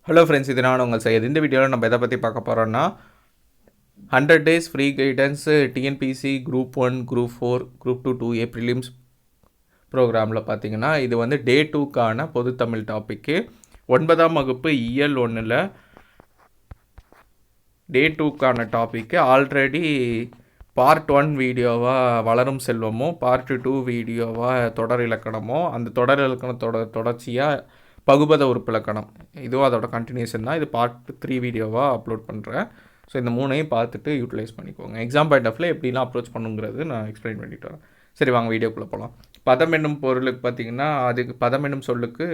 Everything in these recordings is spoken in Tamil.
ஹலோ ஃப்ரெண்ட்ஸ், இது நான் உங்கள் சையத். இந்த வீடியோவில் நம்ம எதை பற்றி பார்க்க போகிறோன்னா 100 days free guidance TNPSC group 1, group 4, group 2, 2A prelims ப்ரோக்ராமில் பார்த்தீங்கன்னா இது வந்து டே 2க்கான பொது தமிழ் டாப்பிக்கு. 9ஆம் வகுப்பு இயல் 1ல் டே 2க்கான டாப்பிக்கு ஆல்ரெடி பார்ட் 1 வீடியோவாக வளரும் செல்வமும், பார்ட் 2 வீடியோவாக தொடர் இலக்கணமும், அந்த தொடர் இலக்கணத்தோட தொடர்ச்சியாக பகுபத உறுப்பிலக்கணம், இதுவும் அதோட கண்டினியூஷன் தான். இது பார்ட் 3 வீடியோவாக அப்லோட் பண்ணுறேன். ஸோ இந்த மூணையும் பார்த்துட்டு யூட்டிலைஸ் பண்ணிக்கோங்க. எக்ஸாம் பாயிண்ட் ஆஃப்ல எப்படிலாம் அப்ரோச் பண்ணுங்கிறது நான் எக்ஸ்பிளைன் பண்ணிட்டு வரேன். சரி, வாங்க வீடியோக்குள்ளே போகலாம். பதம் என்னும் பொருளுக்கு பார்த்திங்கன்னா, அதுக்கு பதம் என்னும் சொல்லுக்கு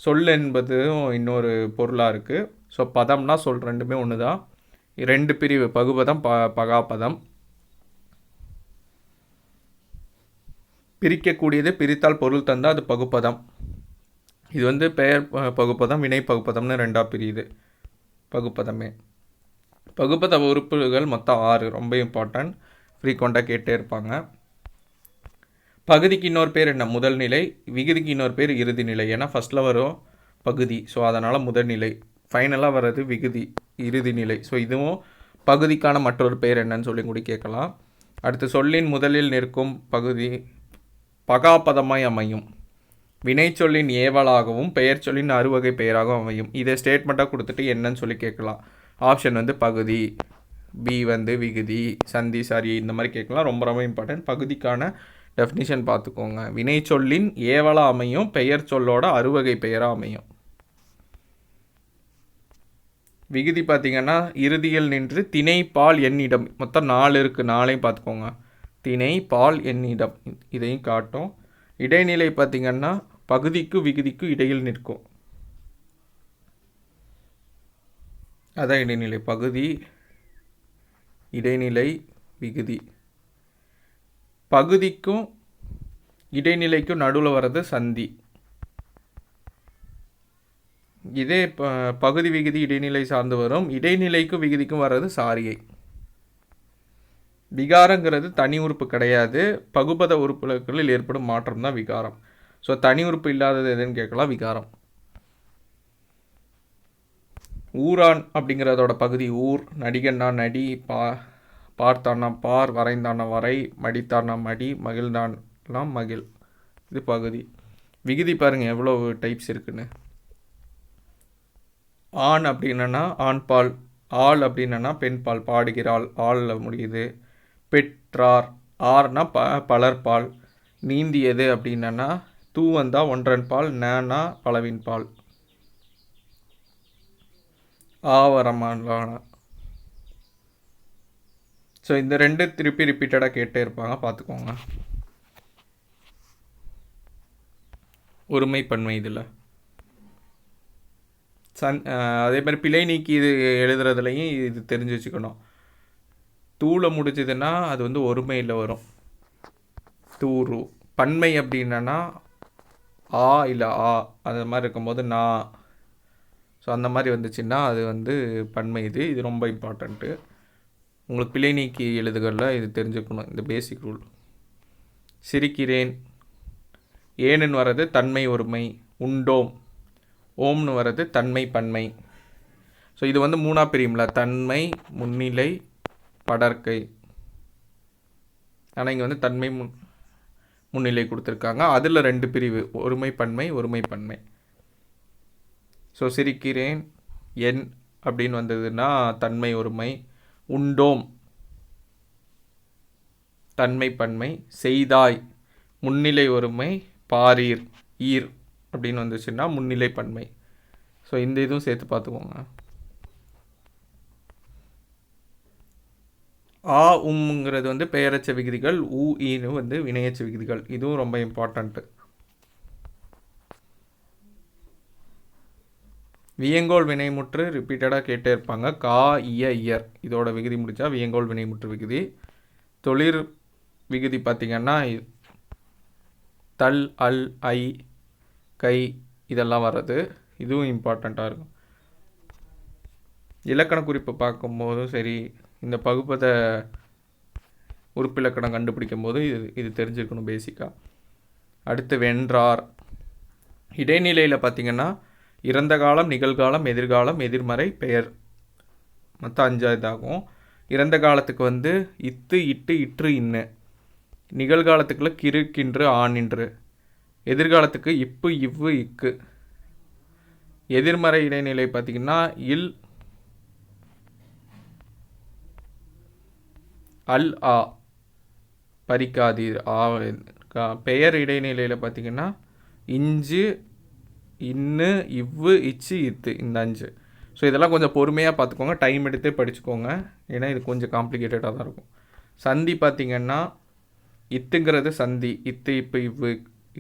சொல் என்பதும் இன்னொரு பொருளாக இருக்குது. ஸோ பதம்னா சொல் ரெண்டுமே ஒன்று தான். 2 பிரிவு, பகுபதம், பகாபதம். பிரிக்கக்கூடியது, பிரித்தால் பொருள் தந்தால் அது பகுப்பதம். இது வந்து பெயர் பகுப்பதம், வினை பகுப்பதம்னு 2ஆக பிரியுது பகுப்பதமே. பகுப்பத உறுப்புகள் மொத்தம் 6, ரொம்ப இம்பார்ட்டன்ட், ஃப்ரீக்வெண்ட்டாக கேட்டே இருப்பாங்க. பகுதிக்கு இன்னொரு பேர் என்ன? முதல் நிலை. விகுதிக்கு இன்னொரு பேர் இறுதி நிலை. ஏன்னா ஃபஸ்ட்டில் வரும் பகுதி, ஸோ அதனால் முதல் நிலை. ஃபைனலாக வர்றது விகுதி, இறுதி நிலை. ஸோ இதுவும் பகுதிக்கான மற்றொரு பேர் என்னன்னு சொல்லி கூட கேட்கலாம். அடுத்து சொல்லின் முதலில் நிற்கும் பகுதி பகாபதமாய் அமையும். வினை சொல்லின் ஏவலாகவும் பெயர் சொல்லின் அறுவகை பெயராகவும் அமையும். இதை ஸ்டேட்மெண்ட்டாக கொடுத்துட்டு என்னன்னு சொல்லி கேட்கலாம். ஆப்ஷன் வந்து பகுதி, பி வந்து விகுதி, சந்தி, சரி, இந்த மாதிரி கேட்கலாம். ரொம்ப ரொம்ப இம்பார்ட்டன்ட். பகுதிக்கான டெஃபினிஷன் பார்த்துக்கோங்க. வினை சொல்லின் ஏவலாக அமையும், பெயர் சொல்லோட அறுவகை பெயராக அமையும். விகுதி பார்த்திங்கன்னா இறுதியில் நின்று திணை, பால், எண்ணிடம், மொத்தம் 4 இருக்குது. 4ஐயும் பார்த்துக்கோங்க. திணை, பால், எண்ணிடம், இதையும் காட்டும். இடைநிலை பார்த்திங்கன்னா பகுதிக்கு விகுதிக்கு இடையில் நிற்கும். அதான் இடைநிலை. பகுதி, இடைநிலை, விகுதி. பகுதிக்கும் இடைநிலைக்கும் நடுவில் வர்றது சந்தி. இதே பகுதி விகுதி இடைநிலை சார்ந்து வரும். இடைநிலைக்கும் விகுதிக்கும் வர்றது சாரியை. விகாரங்கிறது தனி உறுப்பு கிடையாது. பகுபத உறுப்புகளில் ஏற்படும் மாற்றம் தான் விகாரம். ஸோ தனி உறுப்பு இல்லாதது எதுன்னு கேட்கலாம், விகாரம். ஊரான் அப்படிங்கிறதோட பகுதி ஊர். நடிகன்னா நடி, பார்த்தானா பார், வரைந்தானா வரை, மடித்தானா மடி, மகிழ்ந்தானா மகிழ், இது பகுதி. விகுதி பாருங்கள் எவ்வளோ டைப்ஸ் இருக்குன்னு. ஆண் அப்படின்னா ஆண் பால், ஆள் அப்படின்னா பெண் பால், பாடுகிறாள், ஆளில் முடியுது. பெற்றார், ஆர்னா பலர்பால். நீந்தியது அப்படின்னா தூ வந்தால் ஒன்றன் பால், நேனா பலவின் பால். ஆவரமான. ஸோ இந்த 2 திருப்பி ரிப்பீட்டடாக கேட்டே இருப்பாங்க, பார்த்துக்கோங்க. ஒருமை பன்மை இதில் அதே மாதிரி பிழை நீக்கி இது எழுதுறதுலையும் இது தெரிஞ்சு வச்சுக்கணும். தூளை முடிச்சதுன்னா அது வந்து ஒருமையில் வரும், தூரு. பன்மை அப்படின்னா ஆ இல்லை ஆ, அந்த மாதிரி இருக்கும்போது நான். ஸோ அந்த மாதிரி வந்துச்சுன்னா அது வந்து பன்மை. இது ரொம்ப இம்பார்ட்டண்ட்டு. உங்களுக்கு பிழை நீக்கி எழுதுகளில் இது தெரிஞ்சுக்கணும், இந்த பேசிக் ரூல். சிரிக்கிறேன், ஏனுன்னு வர்றது தன்மை ஒருமை. உண்டோம், ஓம்னு வர்றது தன்மை பன்மை. ஸோ இது வந்து 3ஆக பிரியும்ல, தன்மை, முன்னிலை, படற்கை. ஆனால் இங்கே வந்து தன்மை முன்னிலை கொடுத்துருக்காங்க. அதில் 2 பிரிவு, ஒருமை பன்மை, ஒருமை பன்மை. ஸோ சிரிக்கிறேன் என் அப்படின்னு வந்ததுன்னா தன்மை ஒருமை. உண்டோம் தன்மை பன்மை. செய்தாய் முன்னிலை ஒருமை. பாரீர், ஈர் அப்படின்னு வந்துச்சுன்னா முன்னிலை பன்மை. ஸோ இந்த இதுவும் சேர்த்து பார்த்துக்கோங்க. ஆ உம்ங்கிறது வந்து பெயரச்ச விகுதிகள், ஊ ஈன்னு வந்து வினையச்ச விகுதிகள். இதுவும் ரொம்ப இம்பார்ட்டண்ட்டு. வியங்கோல் வினைமுற்று ரிப்பீட்டடாக கேட்டே இருப்பாங்க. கா, இய, இயர், இதோட விகுதி முடித்தா வியங்கோல் வினைமுற்று விகுதி. தொழிற் விகுதி பார்த்திங்கன்னா தல், அல், ஐ, கை, இதெல்லாம் வர்றது. இதுவும் இம்பார்ட்டண்ட்டாக இருக்கும். இலக்கண குறிப்பு பார்க்கும்போதும் சரி, இந்த பகுப்பத உறுப்பிலக்கணம் கண்டுபிடிக்கும் போது இது தெரிஞ்சிருக்கணும் பேசிக்காக. அடுத்து வென்றார். இடைநிலையில் பார்த்திங்கன்னா இறந்த காலம், நிகழ்காலம், எதிர்காலம், எதிர்மறை, பெயர், மொத்தம் 5 இதாகும். இறந்த காலத்துக்கு வந்து இத்து, இட்டு, இற்று, இன்னு. நிகழ்காலத்துக்குள்ள கிறு, கின்று, ஆனின்று. எதிர்காலத்துக்கு இப்பு, இவ்வு, இக்கு. எதிர்மறை இடைநிலை பார்த்திங்கன்னா இல், அல், ஆ, பறிக்காதீர், ஆ. பெயர் இடைநிலையில் பார்த்திங்கன்னா இஞ்சு, இன்னு, இவ்வு, இச்சு, இத்து, இந்த 5. ஸோ இதெல்லாம் கொஞ்சம் பொறுமையாக பார்த்துக்கோங்க, டைம் எடுத்து படிச்சுக்கோங்க, ஏன்னா இது கொஞ்சம் காம்ப்ளிகேட்டடாக தான் இருக்கும். சந்தி பார்த்திங்கன்னா இத்துங்கிறது சந்தி, இத்து, இப்போ, இவ்வு,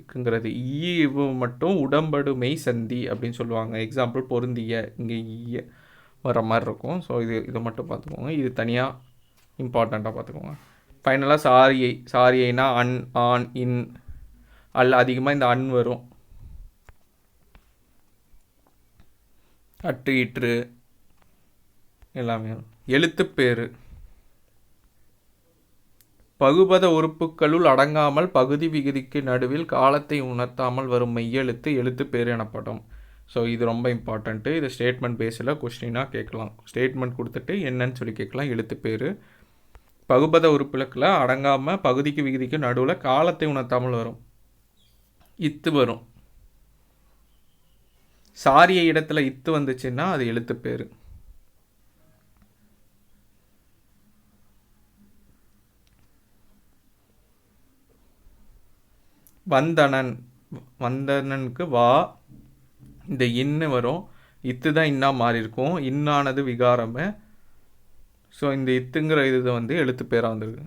இக்குங்கிறது. இவ்வு மட்டும் உடம்படுமை சந்தி அப்படின்னு சொல்லுவாங்க. எக்ஸாம்பிள் பொருந்திய, இங்கே ஈய வர மாதிரி இருக்கும். ஸோ இதை மட்டும் பார்த்துக்கோங்க, இது தனியாக இம்பார்ட்டண்ட்டாக பார்த்துக்கோங்க. ஃபைனலாக சாரியைனா அன், ஆன், இன், அல், அதிகமாக இந்த அன் வரும். அற்று, இற்று எல்லாமே வரும். எழுத்துப்பேறு பகுபத உறுப்புகளுள் அடங்காமல் பகுதி விகுதிக்கு நடுவில் காலத்தை உணர்த்தாமல் வரும் மெய்யெழுத்து எழுத்துப்பேறு எனப்படும். ஸோ இது ரொம்ப இம்பார்ட்டண்ட்டு. இது ஸ்டேட்மெண்ட் பேஸில் கொஸ்டினாக கேட்கலாம். ஸ்டேட்மெண்ட் கொடுத்துட்டு என்னன்னு சொல்லி கேட்கலாம். எழுத்துப்பேறு பகுபத உறுப்புகளுக்குள்ள அடங்காமல் பகுதிக்கு விகுதிக்கு நடுவில் காலத்தை உணர்த்தாமல் வரும். இத்து வரும். சாரிய இடத்துல இத்து வந்துச்சுன்னா அது எழுத்துப்பேறு. வந்தனன், வந்தனனுக்கு வா, இந்த இன்னு வரும். இத்து தான் இன்னா மாறி இருக்கும். இன்னானது விகாரமே. ஸோ இந்த இத்துங்கிற இது வந்து எழுத்துப்பேராக வந்திருக்கு.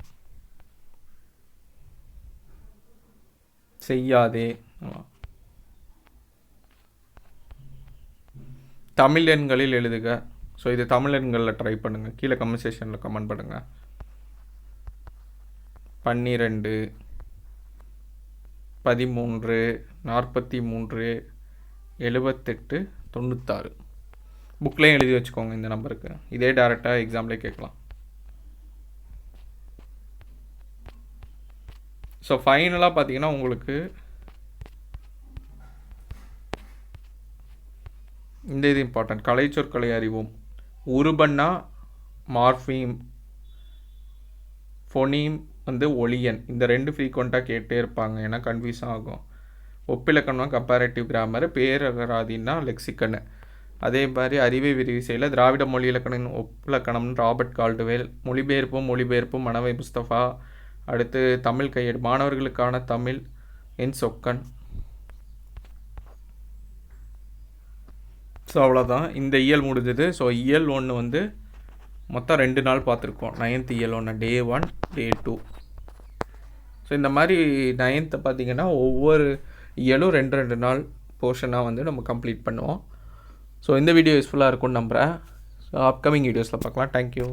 செய்யாதே. தமிழ் எண்களில் எழுதுக. ஸோ இது தமிழ் எண்களில் ட்ரை பண்ணுங்கள். கீழே கமெண்ட் செக்ஷனில் கமெண்ட் பண்ணுங்கள். 12, 13, 43, 78, 96 புக்லேயும் எழுதி வச்சுக்கோங்க இந்த நம்பருக்கு. இதே டேரெக்டாக எக்ஸாம்லேயே கேட்கலாம். ஸோ ஃபைனலாக பார்த்தீங்கன்னா உங்களுக்கு இந்த இது இம்பார்ட்டன்ட். கலைச்சொற்களை அறிவோம். உருபன்னா மார்ஃபீம், ஃபொனீம் வந்து ஒளியன். இந்த 2 ஃப்ரீக்வெண்ட்டாக கேட்டே இருப்பாங்க, ஏன்னா கன்ஃபியூஸ் ஆகும். ஒப்பிலக்கணம்னா கம்பேரேட்டிவ் கிராமர், பேரகராதின்னா லெக்சிக்கனு. அதே மாதிரி அறிவை விரிவு செய்யல திராவிட மொழி இலக்கணம் ஒப்பிலக்கணம்னு ராபர்ட் கால்டுவேல். மொழிபெயர்ப்பும் மணவை முஸ்தபா. அடுத்து தமிழ் கையேடு, மாணவர்களுக்கான தமிழ் என் சொக்கன். ஸோ அவ்வளோதான், இந்த இயல் முடிஞ்சது. ஸோ இயல் 1 வந்து மொத்தம் 2 நாள் பார்த்துருக்கோம். 9th இயல் 1, Day 1, Day 2. ஸோ இந்த மாதிரி 9th பார்த்திங்கன்னா ஒவ்வொரு இயலும் 2 நாள் போர்ஷனாக வந்து நம்ம கம்ப்ளீட் பண்ணுவோம். ஸோ இந்த வீடியோ யூஸ்ஃபுல்லாக இருக்கும்னு நம்புகிறேன். ஸோ அப்கமிங் வீடியோஸில் பார்க்கலாம். தேங்க்யூ.